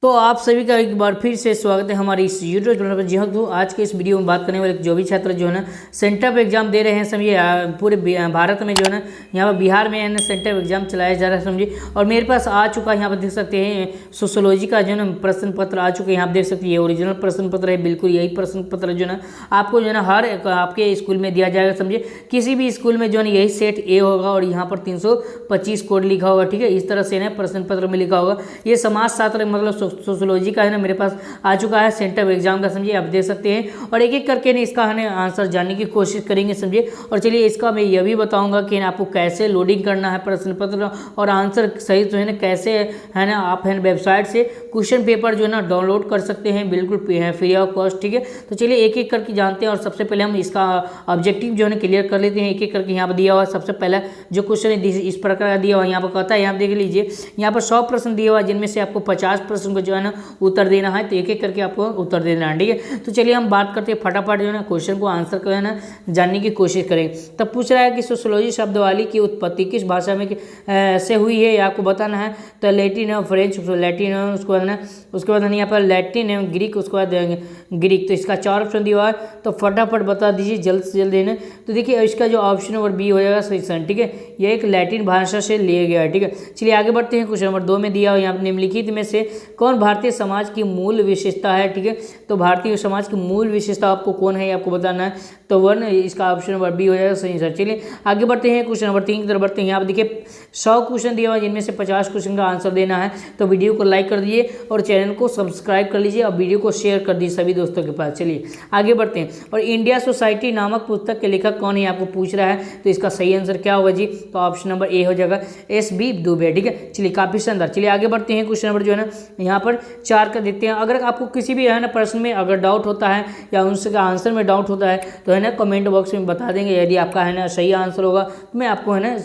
तो आप सभी का एक बार फिर से स्वागत है हमारी इस यूट्यूब चैनल पर। जी हाँ, तो आज के इस वीडियो में बात करने वाले जो भी छात्र जो है ना सेंटर पर एग्जाम दे रहे हैं, समझिए पूरे भारत में जो है ना यहाँ पर बिहार में है ना सेंटर पर एग्जाम चलाया जा रहा है, समझिए। और मेरे पास आ चुका है, यहाँ पर देख सकते हैं सोशियोलॉजी का जो है ना प्रश्न पत्र आ चुके हैं। यहाँ आप देख सकते हैं ये ओरिजिनल प्रश्न पत्र है, बिल्कुल यही प्रश्न पत्र जो है ना आपको जो है ना हर आपके स्कूल में दिया जाएगा, समझिए। किसी भी स्कूल में जो है ना यही सेट ए होगा और यहाँ पर 325 कोड लिखा होगा, ठीक है। इस तरह से ना प्रश्न पत्र में लिखा होगा। ये समाज शास्त्र मतलब सोशियोलॉजी का है ना मेरे पास आ चुका है सेंटर एग्जाम का, समझिए। आप देख सकते हैं और एक एक करके ना इसका है ना आंसर जानने की कोशिश करेंगे, समझिए। और चलिए इसका मैं यह भी बताऊंगा कि आपको कैसे लोडिंग करना है प्रश्न पत्र और आंसर सही जो है ना कैसे है ना आप है वेबसाइट से क्वेश्चन पेपर जो है ना डाउनलोड कर सकते हैं, बिल्कुल फ्री ऑफ कॉस्ट, ठीक है। तो चलिए एक एक करके जानते हैं और सबसे पहले हम इसका ऑब्जेक्टिव जो है ना क्लियर कर लेते हैं। एक एक करके यहाँ पर दिया हुआ सबसे पहला जो क्वेश्चन है इस प्रकार का दिया हुआ यहाँ पर कहता है, यहाँ देख लीजिए यहाँ पर 100 प्रश्न दिया हुआ जिनमें से आपको 50 प्रश्न को जो है ना उत्तर देना है। तो एक एक करके आपको उत्तर देना है, ठीक है। तो चलिए हम बात करते हैं फटाफट जो है ना क्वेश्चन को आंसर को है ना जानने की कोशिश करें। तब पूछ रहा है कि सोशियोलॉजी शब्दवाली की उत्पत्ति किस भाषा में से हुई है, आपको बताना है। तो लैटिन है, फ्रेंच, लैटिन है, उसके बाद यहाँ पर लैटिन है, ग्रीक, उसके बाद ग्रीक। तो इसका 4 ऑप्शन दिया हुआ है, तो फटाफट बता दीजिए जल्द से जल्द है। तो देखिए इसका जो ऑप्शन नंबर बी हो जाएगा सही, ठीक है। यह एक लैटिन भाषा से लिया गया है, ठीक है। चलिए आगे बढ़ते हैं। क्वेश्चन नंबर 2 में दिया हुआ यहाँ निम्नलिखित में से कौन भारतीय समाज की मूल विशेषता है, ठीक है। तो भारतीय समाज की मूल विशेषता आपको कौन है आपको बताना है। तो 1 इसका ऑप्शन नंबर बी हो जाएगा सही सर। चलिए आगे बढ़ते हैं। क्वेश्चन नंबर 3 की तरफ बढ़ते हैं। यहाँ पर देखिए 100 क्वेश्चन दिया हुआ जिनमें से 50 क्वेश्चन का आंसर देना है। तो वीडियो को लाइक कर दीजिए और चैनल को सब्सक्राइब कर लीजिए और वीडियो को शेयर कर दीजिए सभी दोस्तों के पास। चलिए आगे बढ़ते हैं। और इंडिया सोसाइटी नामक पुस्तक के लेखक कौन है आपको पूछ रहा है। तो इसका सही आंसर क्या होगा जी। तो ऑप्शन नंबर ए हो जाएगा एस.बी. दुबे, ठीक है। चलिए काफी शानदार। चलिए आगे बढ़ते हैं। क्वेश्चन नंबर जो है ना यहाँ पर 4 का देखते हैं। अगर आपको किसी भी है ना प्रश्न में अगर डाउट होता है या उनसे आंसर में डाउट होता है तो है ना कमेंट बॉक्स में बता देंगे। यदि आपका है ना सही आंसर होगा तो मैं आपको है ना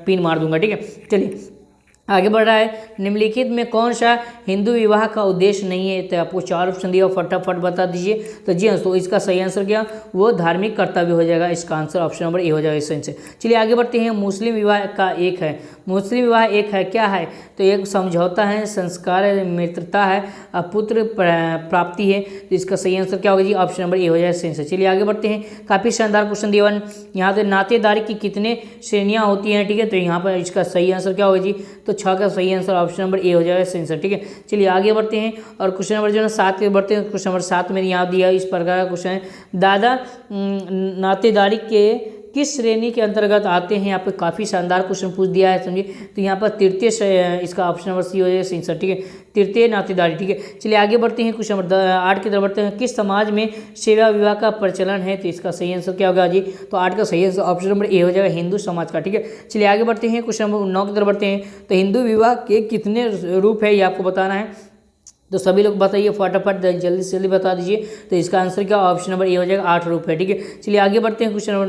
पिन मार दूंगा, ठीक है। चलिए आगे बढ़ रहा है। निम्नलिखित में कौन सा हिंदू विवाह का उद्देश्य नहीं है। तो आपको 4 ऑप्शन दिया, फटाफट बता दीजिए। तो जी हाँ, तो इसका सही आंसर क्या वो धार्मिक कर्तव्य हो जाएगा। इसका आंसर ऑप्शन नंबर ए हो जाएगा इस आंसर। चलिए आगे बढ़ते हैं। मुस्लिम विवाह का एक है, मुस्लिम विवाह एक है क्या है। तो एक समझौता है, संस्कार है, मित्रता है, पुत्र प्राप्ति है। तो इसका सही आंसर क्या होगा जी। ऑप्शन नंबर ए हो जाएगा सही आंसर। चलिए आगे बढ़ते हैं। काफ़ी शानदार क्वेश्चन दिया यहाँ पे नातेदारी की कितने श्रेणियाँ होती हैं, ठीक है। तो यहाँ पर इसका सही आंसर क्या होगा जी। तो 6 का सही आंसर ऑप्शन नंबर ए हो जाएगा सही आंसर, ठीक है। चलिए आगे बढ़ते हैं और क्वेश्चन नंबर जो है 7 के बढ़ते हैं। क्वेश्चन नंबर 7 में यहाँ दिया इस प्रकार का क्वेश्चन है। दादा नातेदारी के किस श्रेणी के अंतर्गत आते हैं। यहाँ पे काफ़ी शानदार क्वेश्चन पूछ दिया है, समझिए। तो यहाँ पर तृतीय, इसका ऑप्शन नंबर सी हो जाएगा सही आंसर, ठीक है। तृतीय नातेदारी, ठीक है। चलिए आगे बढ़ते हैं। क्वेश्चन नंबर 8 की तरफ बढ़ते हैं। किस समाज में सेवा विवाह का प्रचलन है। तो इसका सही आंसर क्या होगा जी। तो 8 का सही आंसर ऑप्शन नंबर ए हो जाएगा हिंदू समाज का, ठीक है। चलिए आगे बढ़ते हैं। क्वेश्चन नंबर 9 की तरफ बढ़ते हैं। तो हिंदू विवाह के कितने रूप है ये आपको बताना है। तो सभी लोग बताइए फटाफट जल्दी से जल्दी बता दीजिए। तो इसका आंसर क्या ऑप्शन नंबर ए हो जाएगा 8 रूप है, ठीक है। चलिए आगे बढ़ते हैं। क्वेश्चन नंबर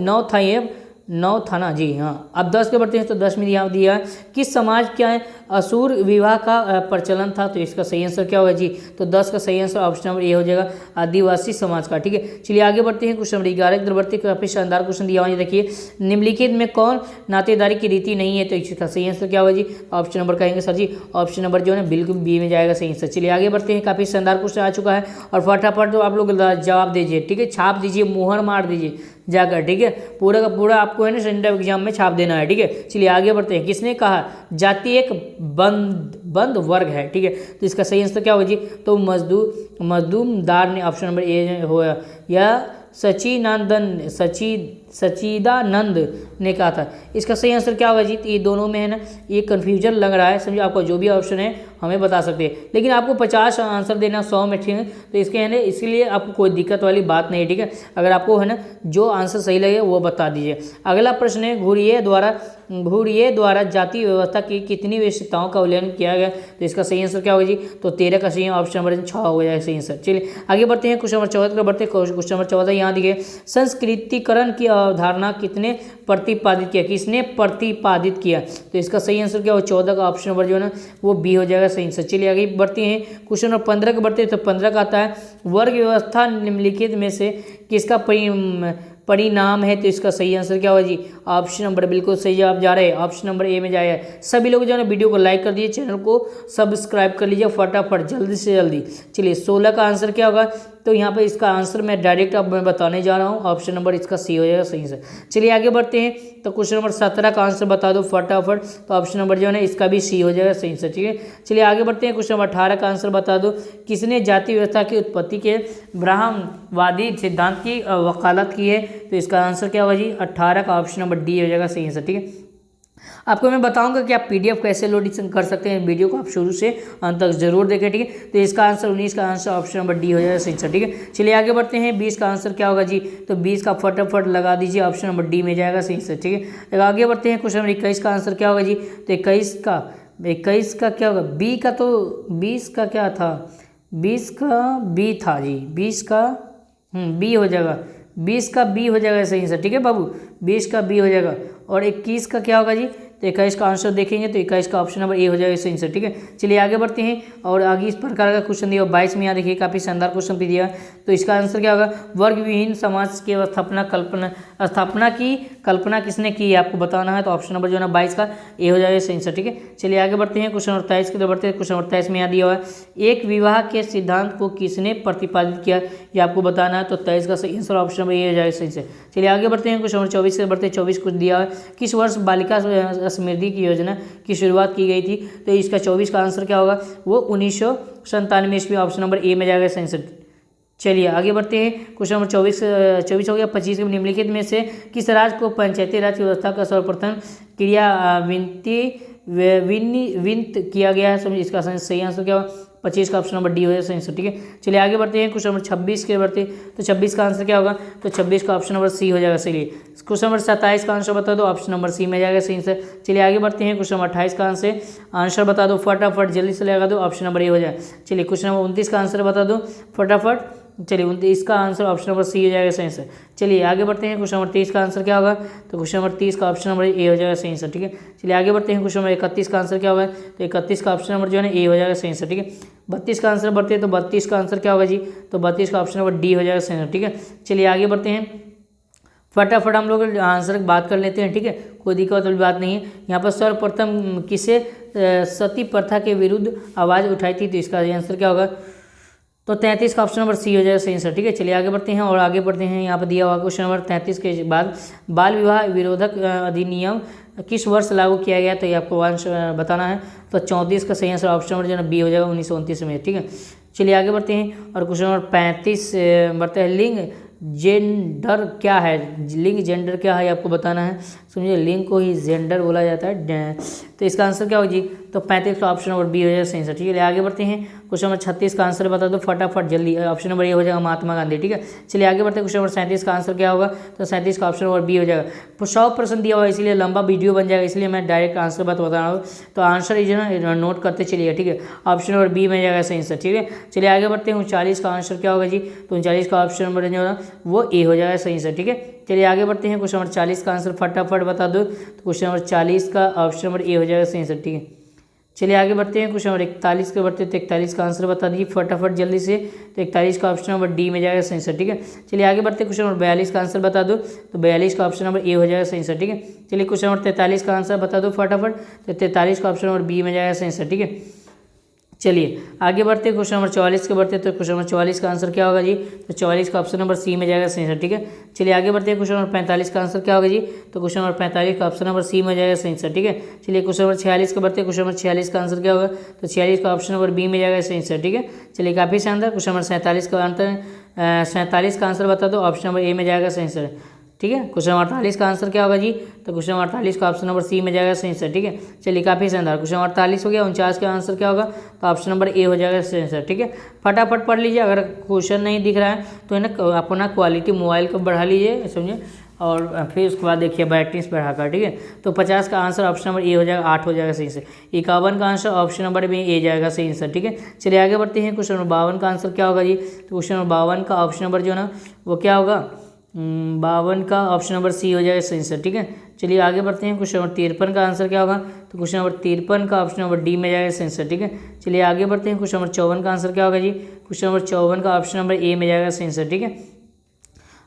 9 था, ये 9 था ना जी, हाँ। अब 10 के बढ़ते हैं। तो 10 में यहाँ दिया है किस समाज क्या है असुर विवाह का प्रचलन था। तो इसका सही आंसर क्या होगा जी। तो 10 का सही आंसर ऑप्शन नंबर ए हो जाएगा आदिवासी समाज का, ठीक है। चलिए आगे बढ़ते हैं। क्वेश्चन नंबर 11 की तरफ बढ़ते हैं। काफी शानदार क्वेश्चन दिया हुआ है, देखिए निम्नलिखित में कौन नातेदारी की रीति नहीं है। तो इसका सही आंसर क्या होगा जी। ऑप्शन नंबर कहेंगे सर जी। ऑप्शन नंबर जो है ना बिल्कुल बी में जाएगा सही आंसर। चलिए आगे बढ़ते हैं। काफी शानदार क्वेश्चन आ चुका है और फटाफट तो आप लोग जवाब दीजिए, ठीक है। छाप दीजिए, मोहर मार दीजिए जाकर, ठीक है। पूरा का पूरा आपको है ना सेंटर एग्जाम में छाप देना है, ठीक है। चलिए आगे बढ़ते हैं। किसने कहा जाति एक बंद वर्ग है, ठीक है। तो इसका सही आंसर क्या होगा जी। तो मजदूमदार ने ऑप्शन नंबर ए होगा या सचिदानंद ने कहा था। इसका सही आंसर क्या होगा जी। तो ये दोनों में है ना ये कन्फ्यूजन लग रहा है, समझिए। आपका जो भी ऑप्शन है हमें बता सकते हैं, लेकिन आपको 50 आंसर देना 100 में, ठीक है। तो इसके है ना इसलिए आपको कोई दिक्कत वाली बात नहीं है, ठीक है। अगर आपको है ना जो आंसर सही लगे वो बता दीजिए। अगला प्रश्न है घुरिये द्वारा जाति व्यवस्था की कितनी विशेषताओं का उल्लेखन किया गया। तो इसका सही आंसर क्या होगा जी। तो 13 का सही ऑप्शन नंबर 6 हो जाएगा सही आंसर। चलिए आगे बढ़ते हैं। क्वेश्चन नंबर 14 पर बढ़ते हैं। क्वेश्चन नंबर 14 यहाँ देखिए संस्कृतिकरण की अवधारणा किसने प्रतिपादित किया। तो इसका सही आंसर क्या हो 14 का ऑप्शन नंबर जो है ना वो बी हो जाएगा सही आंसर। चलिए आगे बढ़ते हैं। क्वेश्चन नंबर 15 के बढ़ते हैं। तो 15 का आता है वर्ग व्यवस्था निम्नलिखित में से किसका परिणाम है, तो इसका सही आंसर क्या होगा जी, ऑप्शन नंबर बिल्कुल सही जवाब जा रहे हैं, ऑप्शन नंबर ए में जाएगा। सभी लोग जो है ना वीडियो को लाइक कर दीजिए, चैनल को सब्सक्राइब कर लीजिए फटाफट जल्दी से जल्दी। चलिए 16 का आंसर क्या होगा, तो यहाँ पर इसका आंसर मैं डायरेक्ट अब मैं बताने जा रहा हूँ, ऑप्शन नंबर इसका सी हो जाएगा सही से। चलिए आगे बढ़ते हैं, तो क्वेश्चन नंबर 17 का आंसर बता दो फटाफट, तो ऑप्शन नंबर जो है ना इसका भी सी हो जाएगा सही से, ठीक है। चलिए आगे बढ़ते हैं, क्वेश्चन नंबर 18 का आंसर बता दो, किसने जाति व्यवस्था की उत्पत्ति के ब्राह्मणवादी सिद्धांत की वकालत की है, तो इसका आंसर क्या होगा जी, 18 का ऑप्शन नंबर डी हो जाएगा सही से, ठीक है। आपको मैं बताऊंगा कि आप पीडीएफ कैसे लोड कर सकते हैं, वीडियो को आप शुरू से अंत तक जरूर देखें, ठीक है। तो इसका आंसर 19 का आंसर ऑप्शन नंबर डी हो जाएगा सही से, ठीक है। चलिए आगे बढ़ते हैं, 20 का आंसर क्या होगा जी, तो 20 का फटाफट लगा दीजिए, ऑप्शन नंबर डी में जाएगा सही से, ठीक है। आगे बढ़ते हैं, क्वेश्चन नंबर 21 का आंसर क्या होगा जी, तो 21 का क्या होगा, बी का, तो 20 का क्या था, 20 का बी था जी, 20 का बी हो जाएगा, 20 का बी हो जाएगा सही से, ठीक है बाबू, 20 का बी हो जाएगा। और 21 का क्या होगा जी, तो 21 का आंसर देखेंगे तो 21 का ऑप्शन नंबर ए हो जाएगा सही आंसर, ठीक है। चलिए आगे बढ़ते हैं, और आगे इस प्रकार का क्वेश्चन दिया 22 में, यहाँ देखिए काफ़ी शानदार क्वेश्चन भी दिया, तो इसका आंसर क्या होगा, वर्ग विहीन समाज की स्थापना की कल्पना किसने की है, आपको बताना है, तो ऑप्शन नंबर जो है ना 22 का ए हो जाएगा सही आंसर, ठीक है। चलिए आगे बढ़ते हैं, क्वेश्चन नंबर 23 की तरफ बढ़ते हैं। क्वेश्चन नंबर 23 में यहाँ दिया हुआ है, एक विवाह के सिद्धांत को किसने प्रतिपादित किया, ये आपको बताना है, तो 23 का सही आंसर ऑप्शन नंबर ए हो जाएगा सही से। चलिए आगे बढ़ते हैं, क्वेश्चन नंबर 24 से बढ़ते हैं। 24 कुछ दिया है, किस वर्ष बालिका समृद्धि की योजना की शुरुआत की गई थी, तो इसका 24 का आंसर क्या होगा, वो 1997 ईस्वी, ऑप्शन नंबर ए में जाएगा सही आंसर। चलिए आगे बढ़ते हैं, क्वेश्चन नंबर 24 हो गया। 25 में निम्नलिखित में से किस राज्य को पंचायती राज व्यवस्था का सर्वप्रथम वित्त किया गया है, समझिए इसका सही आंसर क्या होगा, 25 का ऑप्शन नंबर डी हो जाएगा सही आंसर, ठीक है। चलिए आगे बढ़ते हैं, क्वेश्चन नंबर 26 के बढ़ते, तो 26 का आंसर क्या होगा, तो 26 का ऑप्शन नंबर सी हो जाएगा सही। क्वेश्चन नंबर 27 का आंसर बता दो, ऑप्शन नंबर सी में जाएगा सही आंसर। चलिए आगे बढ़ते हैं, क्वेश्चन नंबर 28 का आंसर बता दो फटाफट जल्दी से लगा दो, ऑप्शन नंबर ए हो जाए। चलिए क्वेश्चन नंबर 29 का आंसर बता दो फटाफट, चलिए 29 का आंसर ऑप्शन नंबर सी हो जाएगा सही आंसर। चलिए आगे बढ़ते हैं, क्वेश्चन नंबर 30 का आंसर क्या होगा, तो क्वेश्चन नंबर 30 का ऑप्शन नंबर ए हो जाएगा सही आंसर, ठीक है। चलिए आगे बढ़ते हैं, क्वेश्चन नंबर 31 का आंसर क्या होगा, तो 31 का ऑप्शन नंबर जो है ना ए हो जाएगा सही आंसर, ठीक है। 32 का आंसर बढ़ते हैं, तो 32 का आंसर क्या होगा जी, तो 32 का ऑप्शन नंबर डी हो जाएगा सही आंसर, ठीक है। चलिए आगे बढ़ते हैं, फटाफट हम लोग आंसर की बात कर लेते हैं, ठीक है, कोई दिक्कत वाली बात नहीं है। यहाँ पर सर्वप्रथम किसे सती प्रथा के विरुद्ध आवाज़ उठाई थी, तो इसका आंसर क्या होगा, तो 33 का ऑप्शन नंबर सी हो जाएगा सही आंसर, ठीक है। चलिए आगे बढ़ते हैं, और आगे बढ़ते हैं, यहाँ पर दिया हुआ क्वेश्चन नंबर 33 के बाद बाल विवाह विरोधक अधिनियम किस वर्ष लागू किया गया, तो ये आपको आंसर बताना है, तो 34 का सही आंसर ऑप्शन नंबर जो है ना बी हो जाएगा 1929 में, ठीक है। चलिए आगे बढ़ते हैं, और क्वेश्चन नंबर 35 बढ़ते हैं, लिंग जेंडर क्या है, लिंग जेंडर क्या है आपको बताना है, समझिए लिंग को ही जेंडर बोला जाता है, तो इसका आंसर क्या होगा जी, तो 35 का ऑप्शन नंबर बी हो जाएगा सही आंसर, ठीक है। आगे बढ़ते हैं, क्वेश्चन नंबर 36 का आंसर बता दो फटाफट जल्दी, ऑप्शन नंबर ए हो जाएगा महात्मा गांधी, ठीक है। चलिए आगे बढ़ते हैं, क्वेश्चन नंबर 37 का आंसर क्या होगा, तो 37 का ऑप्शन नंबर बी हो जाएगा। 100 प्रश्न दिया हुआ है, इसलिए लंबा वीडियो बन जाएगा, इसलिए मैं डायरेक्ट आंसर बता रहा हूँ, तो आंसर जो है नोट करते चलिए, ठीक है, ऑप्शन नंबर बी में जाएगा सही आंसर, ठीक है। चलिए आगे बढ़ते हैं, 39 का आंसर क्या होगा जी, तो 39 का ऑप्शन नंबर जो है वो ए हो जाएगा सही आंसर, ठीक है। चलिए आगे बढ़ते हैं, क्वेश्चन नंबर 40 का आंसर फटाफट बता दो, तो क्वेश्चन नंबर 40 का ऑप्शन नंबर ए हो जाएगा सही आंसर, ठीक है। चलिए आगे बढ़ते हैं, क्वेश्चन नंबर 41 के बढ़ते, तो 41 का आंसर बता दीजिए फटाफट जल्दी से, तो 41 का ऑप्शन नंबर डी में जाएगा सही आंसर, ठीक है। चलिए आगे बढ़ते हैं, क्वेश्चन नंबर 42 का आंसर बता दो, तो 42 का ऑप्शन नंबर ए हो जाएगा सही आंसर, ठीक है। चलिए क्वेश्चन नंबर 43 का आंसर बता दो फटाफट, तो 43 का ऑप्शन नंबर बी में जाएगा सही आंसर, ठीक है। चलिए आगे बढ़ते हैं, क्वेश्चन नंबर 44 के बढ़ते, तो क्वेश्चन नंबर 44 का आंसर क्या होगा जी, तो 44 का ऑप्शन नंबर सी में जाएगा सही आंसर, ठीक है। चलिए आगे बढ़ते हैं, क्वेश्चन नंबर 45 का आंसर क्या होगा जी, तो क्वेश्चन नंबर 45 का ऑप्शन नंबर सी में जाएगा सही आंसर, ठीक है। चलिए क्वेश्चन नंबर 46 के बढ़ते, क्वेश्चन नंबर 46 का आंसर क्या होगा, तो 46 का ऑप्शन नंबर बी में जाएगा सही आंसर, ठीक है। चलिए काफ़ी शानदार, क्वेश्चन नंबर 47 का आंसर 47 का आंसर बता दो, ऑप्शन नंबर ए में जाएगा सही आंसर, ठीक है। क्वेश्चन नंबर 48 का आंसर क्या होगा जी, तो क्वेश्चन नंबर 48 का ऑप्शन नंबर सी में जाएगा सही आंसर, ठीक है। चलिए काफ़ी शानदार, क्वेश्चन नंबर 48 हो गया। 49 का आंसर क्या होगा, तो ऑप्शन नंबर ए हो जाएगा सही आंसर, ठीक है। फटाफट पढ़ लीजिए, अगर क्वेश्चन नहीं दिख रहा है तो है ना अपना क्वालिटी मोबाइल को बढ़ा लीजिए, समझिए, और फिर उसके बाद देखिए ब्राइटनेस बढ़ाकर, ठीक है। तो 50 का आंसर ऑप्शन नंबर ए हो जाएगा 8 हो जाएगा सही से। 51 का आंसर ऑप्शन नंबर में ए जाएगा सही आंसर, ठीक है। चलिए आगे बढ़ते हैं, क्वेश्चन नंबर 52 का आंसर क्या होगा जी, तो क्वेश्चन नंबर 52 का ऑप्शन नंबर जो है ना वो क्या होगा, 52 का ऑप्शन नंबर सी हो जाएगा सही आंसर, ठीक है। चलिए आगे बढ़ते हैं, क्वेश्चन नंबर 53 का आंसर क्या होगा, तो क्वेश्चन नंबर 53 का ऑप्शन नंबर डी में जाएगा सही आंसर, ठीक है। चलिए आगे बढ़ते हैं, क्वेश्चन नंबर 54 का आंसर क्या होगा जी, क्वेश्चन नंबर 54 का ऑप्शन नंबर ए में जाएगा सही आंसर, ठीक है।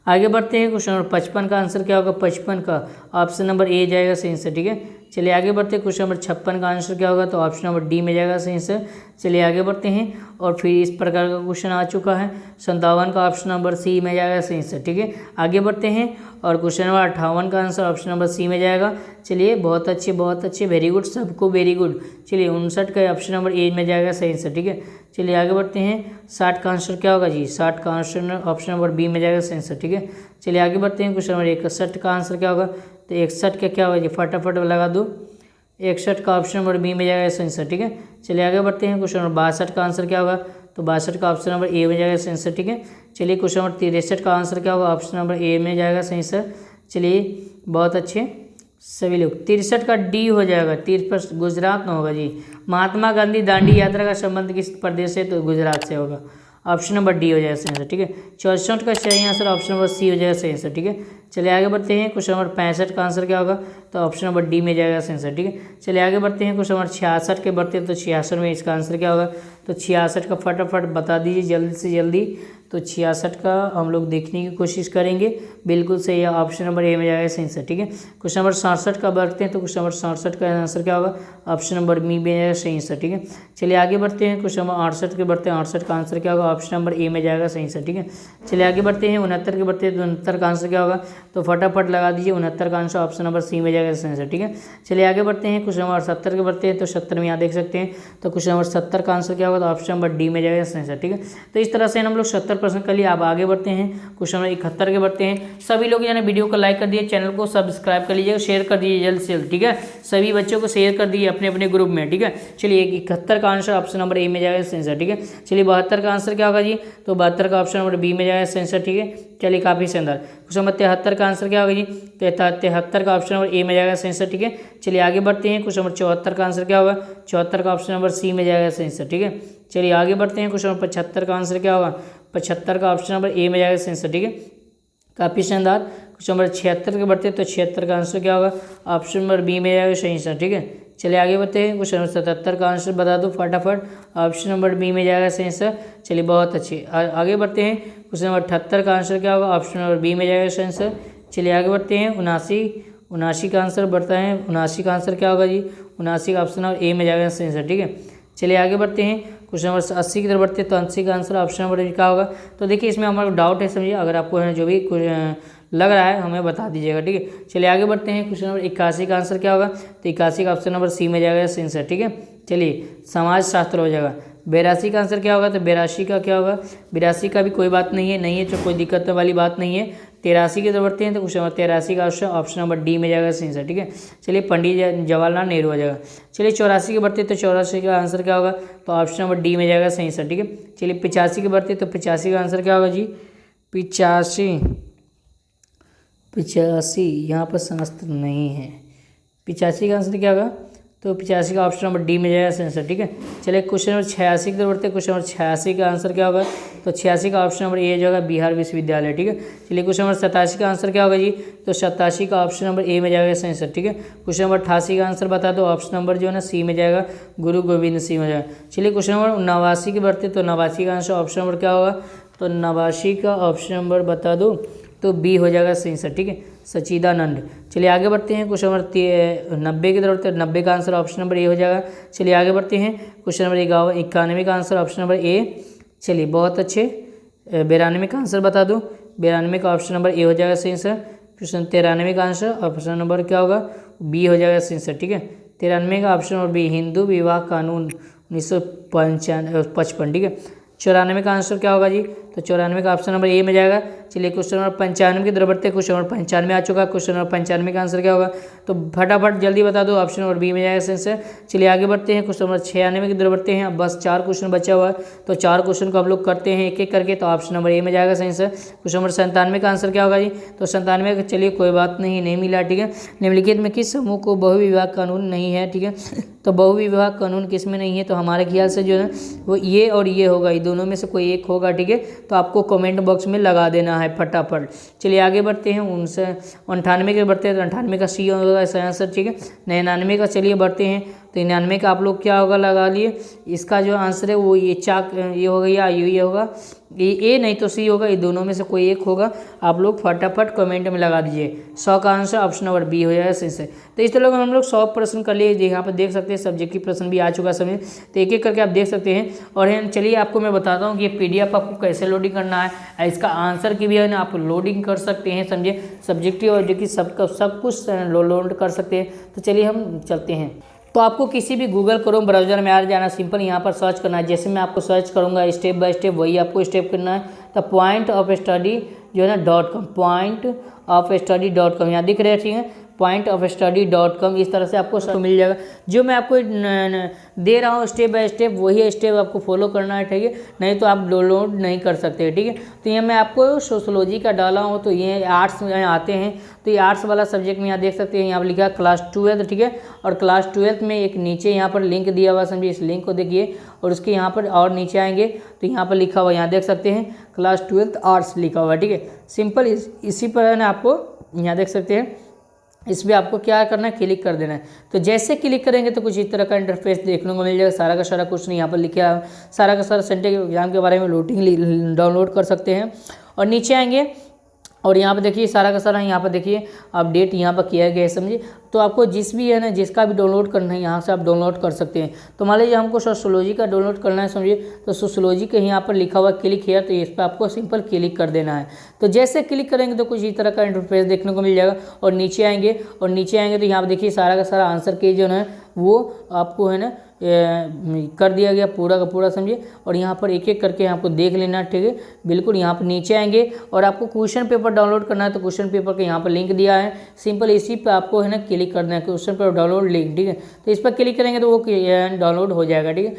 आगे बढ़ते हैं, क्वेश्चन नंबर 55 का आंसर क्या होगा? 55 का ऑप्शन नंबर ए जाएगा सही आंसर। ठीक है, चलिए आगे बढ़ते हैं। क्वेश्चन नंबर 56 का आंसर क्या होगा? तो ऑप्शन नंबर डी में जाएगा सही आंसर। चलिए आगे बढ़ते हैं, और फिर इस प्रकार का क्वेश्चन आ चुका है। 57 का ऑप्शन नंबर सी में जाएगा सही आंसर। ठीक है, आगे बढ़ते हैं, और क्वेश्चन नंबर 58 का आंसर ऑप्शन नंबर सी में जाएगा। चलिए बहुत अच्छे, वेरी गुड, सबको वेरी गुड। चलिए 59 का ऑप्शन नंबर ए में जाएगा सही आंसर। ठीक है, चलिए आगे बढ़ते हैं। 60 का आंसर क्या होगा जी? 60 का आंसर ऑप्शन नंबर बी में जाएगा सही आंसर। ठीक है, चलिए आगे बढ़ते हैं। क्वेश्चन नंबर 61 का आंसर क्या होगा? तो 61 का क्या होगा जी? फटाफट लगा दो। 61 का ऑप्शन नंबर बी में जाएगा सही आंसर। ठीक है, चलिए आगे बढ़ते हैं। क्वेश्चन नंबर 62 का आंसर क्या होगा? तो 62 का ऑप्शन नंबर ए में जाएगा सही आंसर। ठीक है, चलिए क्वेश्चन नंबर 63 का आंसर क्या होगा? ऑप्शन नंबर ए में जाएगा सही आंसर। चलिए बहुत अच्छे सभी लोग। 63 का डी हो जाएगा। 63 गुजरात में होगा जी। महात्मा गांधी दांडी यात्रा का संबंध किस प्रदेश से? तो गुजरात से होगा। ऑप्शन नंबर डी हो जाएगा सही आंसर। ठीक है, 64 का सही आंसर ऑप्शन नंबर सी हो जाएगा सही आंसर। ठीक है, चलिए आगे बढ़ते हैं। क्वेश्चन नंबर 65 का आंसर क्या होगा? तो ऑप्शन नंबर डी में जाएगा सही आंसर। ठीक है, चलिए आगे बढ़ते हैं। क्वेश्चन नंबर 66 के बढ़ते हैं, तो 66 में इसका आंसर क्या होगा? तो 66 का फटाफट बता दीजिए जल्दी से जल्दी। तो 66 का हम लोग देखने की कोशिश करेंगे। बिल्कुल सही है, ऑप्शन नंबर ए में जाएगा सही आंसर। ठीक है, क्वेश्चन नंबर 67 का बढ़ते हैं, तो क्वेश्चन नंबर 67 का आंसर क्या होगा? ऑप्शन नंबर बी में जाएगा सही आंसर। ठीक है, चलिए आगे बढ़ते हैं। क्वेश्चन नंबर 68 के बढ़ते हैं, 68 का आंसर क्या होगा? ऑप्शन नंबर ए में जाएगा सही आंसर। ठीक है, चलिए आगे बढ़ते हैं। 69 के बढ़ते हैं, तो 69 का आंसर क्या होगा? तो फटाफट लगा दीजिए। 69 का आंसर ऑप्शन नंबर सी में जाएगा सही आंसर। ठीक है, चलिए आगे बढ़ते हैं। क्वेश्चन नंबर 70 के बढ़ते हैं, तो 70 में यहाँ देख सकते हैं। तो क्वेश्चन नंबर 70 का आंसर क्या होगा? तो ऑप्शन नंबर डी में जाएगा सही आंसर। ठीक है, तो इस तरह से हम लोग 70% कर लिए। अब आगे बढ़ते हैं। क्वेश्चन नंबर 71 के बढ़ते हैं। सभी लोग यानी वीडियो को लाइक कर दिए, चैनल को सब्सक्राइब कर लीजिएगा, शेयर कर दीजिए जल्द से जल्द। ठीक है, सभी बच्चों को शेयर कर दीजिए अपने अपने ग्रुप में। ठीक है, चलिए 71 का आंसर ऑप्शन नंबर ए में जाएगा सही आंसर। ठीक है, चलिए 72 का आंसर क्या होगा जी? तो 72 का ऑप्शन नंबर बी में जाएगा सही आंसर। ठीक है, चलिए काफ़ी शानदार। क्वेश्चन नंबर 73 का आंसर क्या होगा जी? 73 का ऑप्शन नंबर ए में जाएगा सही आंसर। ठीक है, चलिए आगे बढ़ते हैं। क्वेश्चन नंबर 74 का आंसर क्या होगा? 74 का ऑप्शन नंबर सी में जाएगा सही आंसर। ठीक है, चलिए आगे बढ़ते हैं। क्वेश्चन नंबर 75 का आंसर क्या होगा? 75 का ऑप्शन नंबर ए में जाएगा सही आंसर। ठीक है, काफ़ी शानदार। क्वेश्चन नंबर 76 के बढ़ते हैं, तो 76 का आंसर क्या होगा? ऑप्शन नंबर बी में जाएगा सही आंसर। ठीक है, चलिए आगे बढ़ते हैं। क्वेश्चन नंबर 77 का आंसर बता दो फटाफट। ऑप्शन नंबर बी में जाएगा सही आंसर। चलिए बहुत अच्छे, आगे बढ़ते हैं। क्वेश्चन नंबर 78 का आंसर क्या होगा? ऑप्शन नंबर बी में जाएगा सही आंसर। चलिए आगे बढ़ते हैं। 79 का आंसर बढ़ता है। 79 का आंसर क्या होगा जी? 79 का ऑप्शन नंबर ए में जाएगा सही आंसर। ठीक है, चलिए आगे बढ़ते हैं। क्वेश्चन नंबर 80 की तरफ बढ़ते हैं, तो 80 का आंसर ऑप्शन नंबर क्या होगा? तो देखिए इसमें हमारा डाउट है, समझिए। अगर आपको है जो भी लग रहा है हमें बता दीजिएगा। ठीक है, चलिए आगे बढ़ते हैं। क्वेश्चन नंबर 81 का आंसर क्या होगा? तो 81 का ऑप्शन नंबर सी में जाएगा सही आंसर। ठीक है, चलिए समाज शास्त्र हो जाएगा। 82 का आंसर क्या होगा? तो 82 का क्या होगा? 82 का भी कोई बात नहीं है तो कोई दिक्कत वाली बात नहीं है। 83 की तरफ बढ़ते हैं, तो क्वेश्चन नंबर 83 का ऑप्शन नंबर डी में जाएगा सही आंसर। ठीक है, चलिए पंडित जवाहरलाल नेहरू हो जाएगा। चलिए 84 के बढ़ते हैं, तो 84 का आंसर क्या होगा? तो ऑप्शन नंबर डी में जाएगा सही आंसर। ठीक है, चलिए 85 के बढ़ते हैं, तो 85 का आंसर क्या होगा जी? 85 यहाँ पर शास्त्र नहीं है। 85 का आंसर क्या होगा? तो 85 का ऑप्शन नंबर डी में जाएगा सही आंसर। ठीक है, चलिए क्वेश्चन नंबर 86 की तरफ बढ़ते हैं। क्वेश्चन नंबर 86 का आंसर क्या होगा? तो 86 का ऑप्शन नंबर ए जो होगा बिहार विश्वविद्यालय। ठीक है, चलिए क्वेश्चन नंबर 87 का आंसर क्या होगा जी? तो 87 का ऑप्शन नंबर ए में जाएगा सही आंसर। ठीक है, क्वेश्चन नंबर 88 का आंसर बता दो। ऑप्शन नंबर जो है ना सी में जाएगा, गुरु गोविंद सिंह हो जाएगा। चलिए क्वेश्चन नंबर 89 की बढ़ते, तो 89 का आंसर ऑप्शन नंबर क्या होगा? तो 89 का ऑप्शन नंबर बता दो, तो बी हो जाएगा सही आंसर। ठीक है, सच्चिदानंद। चलिए आगे बढ़ते हैं। क्वेश्चन नंबर 90 की तरफ, तो 90 का आंसर ऑप्शन नंबर ए हो जाएगा। चलिए आगे बढ़ते हैं। क्वेश्चन नंबर 91 का आंसर ऑप्शन नंबर ए। चलिए बहुत अच्छे। 92 का आंसर बता दो। 92 का ऑप्शन नंबर ए हो जाएगा सही आंसर। क्वेश्चन 93 का आंसर ऑप्शन नंबर क्या होगा? बी हो जाएगा सही आंसर। ठीक है, 93 का ऑप्शन नंबर बी, हिंदू विवाह कानून 1955। ठीक है, 94 का आंसर क्या होगा जी? तो 94 का ऑप्शन नंबर ए में जाएगा। चलिए क्वेश्चन नंबर 95 की तरफ बढ़ते हैं। क्वेश्चन नंबर 95 आ चुका है। क्वेश्चन नंबर 95 का आंसर क्या होगा? तो फटाफट जल्दी बता दो। ऑप्शन नंबर बी में जाएगा सही आंसर। चलिए आगे बढ़ते हैं। क्वेश्चन नंबर 96 की तरफ बढ़ते हैं। अब बस 4 क्वेश्चन बचा हुआ है, तो 4 क्वेश्चन को हम लोग करते हैं एक एक करके। तो ऑप्शन नंबर ए में जाएगा सही आंसर। क्वेश्चन नंबर 97 का आंसर क्या होगा जी? तो 97 का चलिए कोई बात नहीं मिला। ठीक है, निम्नलिखित में किस समूह को बहुविवाह कानून नहीं है? ठीक है, तो बहुविवाह कानून किस में नहीं है? तो हमारे ख्याल से जो है वो ये और ये होगा, ये दोनों में से कोई एक होगा। ठीक है, तो आपको कमेंट बॉक्स में लगा देना है फटाफट। चलिए आगे बढ़ते हैं। 98 के बढ़ते हैं, तो 98 का सी होगा सही आंसर। ठीक है, 99 का चलिए बढ़ते हैं। तो 99 का आप लोग क्या होगा लगा लिए। इसका जो आंसर है वो ये चाक ये होगा या ये होगा, ये ए नहीं तो सी होगा, ये दोनों में से कोई एक होगा। आप लोग फटाफट कमेंट में लगा दीजिए। 100 का आंसर ऑप्शन नंबर बी हो जाएगा से। तो इस तरह हम लोग 100 प्रश्न कर लिए। यहाँ पर देख सकते हैं सब्जेक्टिव प्रश्न भी आ चुका समय, तो एक एक करके आप देख सकते हैं। और चलिए आपको मैं बताता हूँ कि ये PDF आपको कैसे लोडिंग करना है, इसका आंसर की भी है ना आप लोडिंग कर सकते हैं, समझे। सब्जेक्टिव और जो कि सब कुछ लोड कर सकते हैं। तो चलिए हम चलते हैं। तो आपको किसी भी गूगल क्रोम ब्राउज़र में आ जाना, सिंपल यहाँ पर सर्च करना है। जैसे मैं आपको सर्च करूँगा स्टेप बाय स्टेप, वही आपको स्टेप करना है। तो पॉइंट ऑफ स्टडी जो है ना .com, pointofstudy.com यहाँ दिख रहे हैं, ठीक है। pointofstudy.com इस तरह से आपको सब मिल जाएगा। जो मैं आपको दे रहा हूँ स्टेप बाय स्टेप, वही स्टेप आपको फॉलो करना है, ठीक है। नहीं तो आप डाउनलोड नहीं कर सकते, ठीक है। तो ये मैं आपको सोशोलॉजी का डाला हूँ, तो ये आर्ट्स में आते हैं। तो ये आर्ट्स वाला सब्जेक्ट में यहाँ देख सकते हैं, यहाँ पर लिखा है क्लास 12, ठीक है। और क्लास 12 में एक नीचे यहाँ पर लिंक दिया हुआ, समझिए। इस लिंक को देखिए और उसके यहाँ पर और नीचे आएंगे तो यहाँ पर लिखा हुआ, यहाँ देख सकते हैं क्लास 12 आर्ट्स लिखा हुआ है, ठीक है। सिंपल इसी पर है ना, आपको यहाँ देख सकते हैं। इस पर आपको क्या करना है, क्लिक कर देना है। तो जैसे क्लिक करेंगे तो कुछ इस तरह का इंटरफेस देखने को मिल जाएगा। सारा का सारा कुछ नहीं यहाँ पर लिखा है, सारा का सारा सेंटर एग्जाम के बारे में लोडिंग डाउनलोड कर सकते हैं। और नीचे आएंगे और यहाँ पे देखिए सारा का सारा यहाँ पर देखिए अपडेट यहाँ पर किया गया है, समझिए। तो आपको जिस भी है ना, जिसका भी डाउनलोड करना है यहाँ से आप डाउनलोड कर सकते हैं। तो मान लीजिए हमको सोशोलॉजी का डाउनलोड करना है, समझिए। तो सोशोलॉजी के यहाँ पर लिखा हुआ क्लिक हियर, तो इस पर आपको सिंपल क्लिक कर देना है। तो जैसे क्लिक करेंगे तो कुछ इस तरह का इंटरफेस देखने को मिल जाएगा। और नीचे आएंगे तो यहाँ पर देखिए सारा का सारा आंसर की जो है वो आपको है ना कर दिया गया पूरा का पूरा, समझिए। और यहाँ पर एक एक करके आपको देख लेना, ठीक है। बिल्कुल यहाँ पर नीचे आएंगे और आपको क्वेश्चन पेपर डाउनलोड करना है, तो क्वेश्चन पेपर का यहाँ पर लिंक दिया है। सिंपल इसी पे आपको है ना क्लिक करना है, क्वेश्चन पेपर डाउनलोड लिंक, ठीक है। तो इस पर क्लिक करेंगे तो वो डाउनलोड हो जाएगा, ठीक है।